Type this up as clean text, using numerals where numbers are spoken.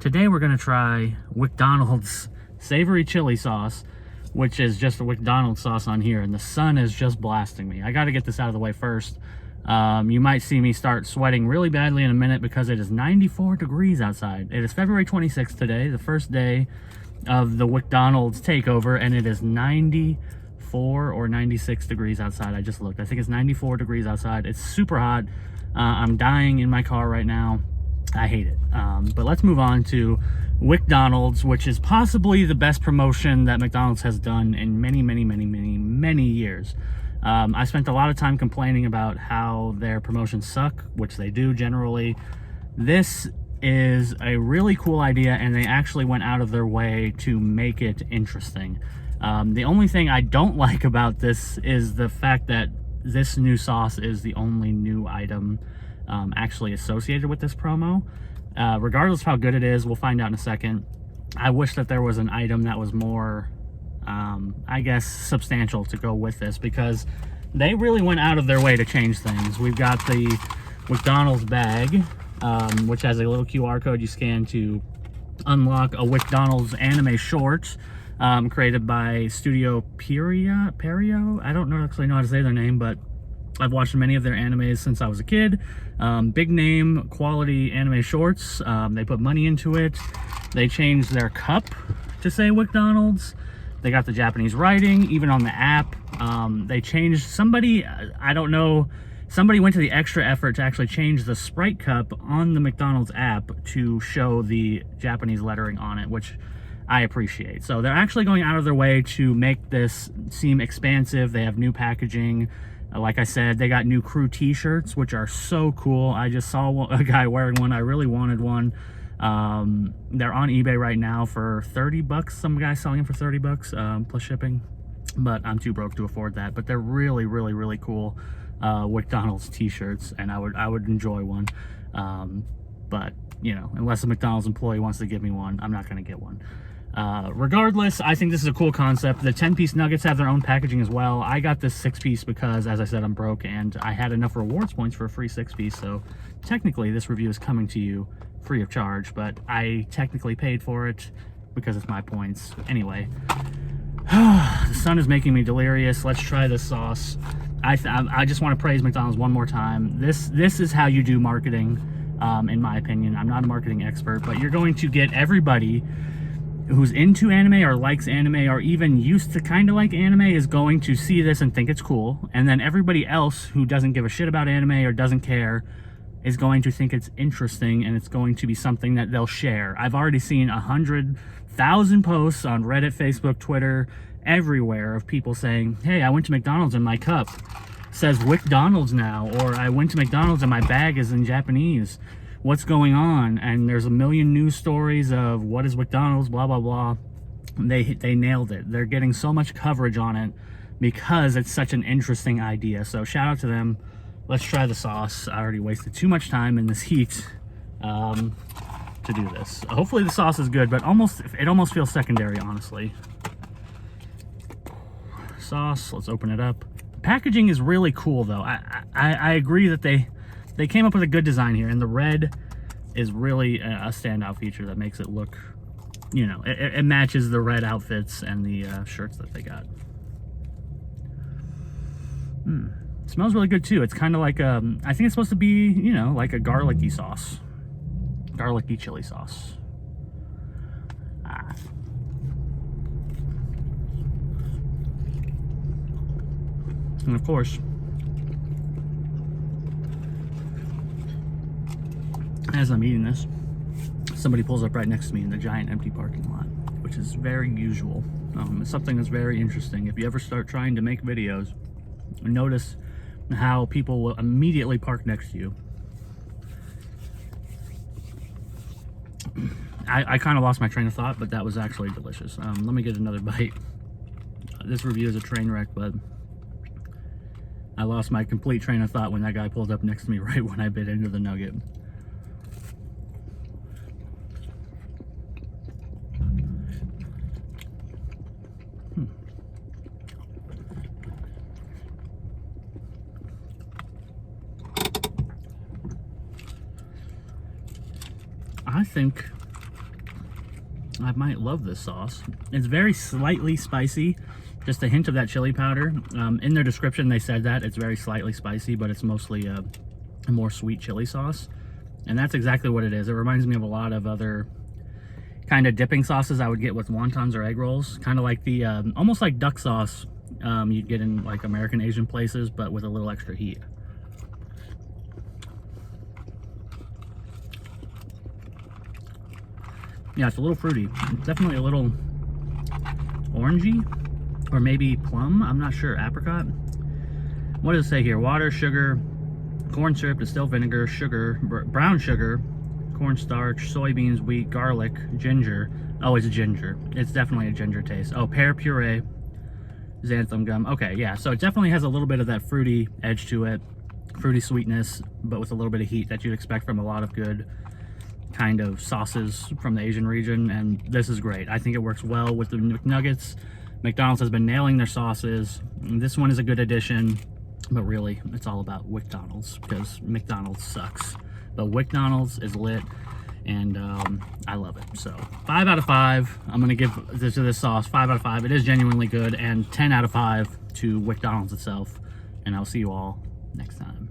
Today we're gonna try WcDonald's savory chili sauce, which is just a WcDonald's sauce on here, and the sun is just blasting me. I gotta get this out of the way first. You might see me start sweating really badly in a minute because it is 94 degrees outside. It is February 26th today, the first day of the WcDonald's takeover, and it is 94 or 96 degrees outside. I just looked. I think it's 94 degrees outside. It's super hot. I'm dying in my car right now. I hate it. But let's move on to WcDonald's, which is possibly the best promotion that McDonald's has done in many years. I spent a lot of time complaining about how their promotions suck, which they do generally. This is a really cool idea, and they actually went out of their way to make it interesting. The only thing I don't like about this is the fact that this new sauce is the only new item actually associated with this promo. Regardless of how good it is, we'll find out in a second. I wish that there was an item that was more I guess substantial to go with this, because they really went out of their way to change things. We've got the WcDonald's bag, which has a little QR code you scan to unlock a WcDonald's anime short created by Studio Perio. I don't actually know how to say their name, but I've watched many of their animes since I was a kid. Big name, quality anime shorts. They put money into it. They changed their cup to say WcDonald's. They got the Japanese writing, even on the app. They changed, somebody, I don't know, somebody went to the extra effort to actually change the Sprite cup on the McDonald's app to show the Japanese lettering on it, which I appreciate. So they're actually going out of their way to make this seem expansive. They have new packaging. Like I said, they got new crew t-shirts, which are so cool. I just saw a guy wearing one. I really wanted one. They're on eBay right now for 30 bucks. Some guy selling them for 30 bucks plus shipping, but I'm too broke to afford that. But they're really cool WcDonald's t-shirts, and I would enjoy one. But you know, unless a McDonald's employee wants to give me one, I'm not going to get one. Regardless, I think this is a cool concept. The 10-piece nuggets have their own packaging as well. I got this 6-piece because, as I said, I'm broke, and I had enough rewards points for a free 6-piece. So technically this review is coming to you free of charge, but I technically paid for it because it's my points. Anyway, the sun is making me delirious. Let's try this sauce. I just want to praise McDonald's one more time. This is how you do marketing, in my opinion. I'm not a marketing expert, but you're going to get everybody who's into anime or likes anime or even used to kind of like anime is going to see this and think it's cool, and then everybody else who doesn't give a shit about anime or doesn't care is going to think it's interesting, and it's going to be something that they'll share. I've already seen 100,000 posts on Reddit, Facebook, Twitter, everywhere of people saying, hey, I went to McDonald's and my cup says WcDonald's now, or I went to McDonald's and my bag is in Japanese. What's going on? And there's a million news stories of what is WcDonald's, blah blah blah. They nailed it. They're getting so much coverage on it because it's such an interesting idea. So shout out to them. Let's try the sauce. I already wasted too much time in this heat to do this. Hopefully the sauce is good, but it almost feels secondary, honestly. Sauce, let's open it up. Packaging is really cool though. I agree that they came up with a good design here, and the red is really a standout feature that makes it look, you know, it matches the red outfits and the shirts that they got. It smells really good too. It's kind of like I think it's supposed to be, you know, like a garlicky sauce, garlicky chili sauce. And of course, as I'm eating this, somebody pulls up right next to me in the giant empty parking lot, which is very usual. It's something that's very interesting. If you ever start trying to make videos, notice how people will immediately park next to you. I kind of lost my train of thought, but that was actually delicious. Let me get another bite. This review is a train wreck, but I lost my complete train of thought when that guy pulled up next to me right when I bit into the nugget. I think I might love this sauce. It's very slightly spicy, just a hint of that chili powder. In their description, they said that it's very slightly spicy, but it's mostly a more sweet chili sauce. And that's exactly what it is. It reminds me of a lot of other kind of dipping sauces I would get with wontons or egg rolls. Kind of like the, almost like duck sauce you'd get in like American Asian places, but with a little extra heat. Yeah, it's a little fruity. It's definitely a little orangey, or maybe plum. I'm not sure. Apricot. What does it say here? Water, sugar, corn syrup, distilled vinegar, sugar, brown sugar, cornstarch, soybeans, wheat, garlic, ginger. Oh, it's ginger. It's definitely a ginger taste. Oh, pear puree, xanthan gum. Okay, yeah. So it definitely has a little bit of that fruity edge to it, fruity sweetness, but with a little bit of heat that you'd expect from a lot of good kind of sauces from the Asian region, and this is great. I think it works well with the McNuggets. McDonald's has been nailing their sauces. This one is a good addition, but really it's all about WcDonald's, because McDonald's sucks. But WcDonald's is lit, and I love it. So 5 out of 5. I'm gonna give this sauce 5 out of 5. It is genuinely good, and 10 out of 5 to WcDonald's itself. And I'll see you all next time.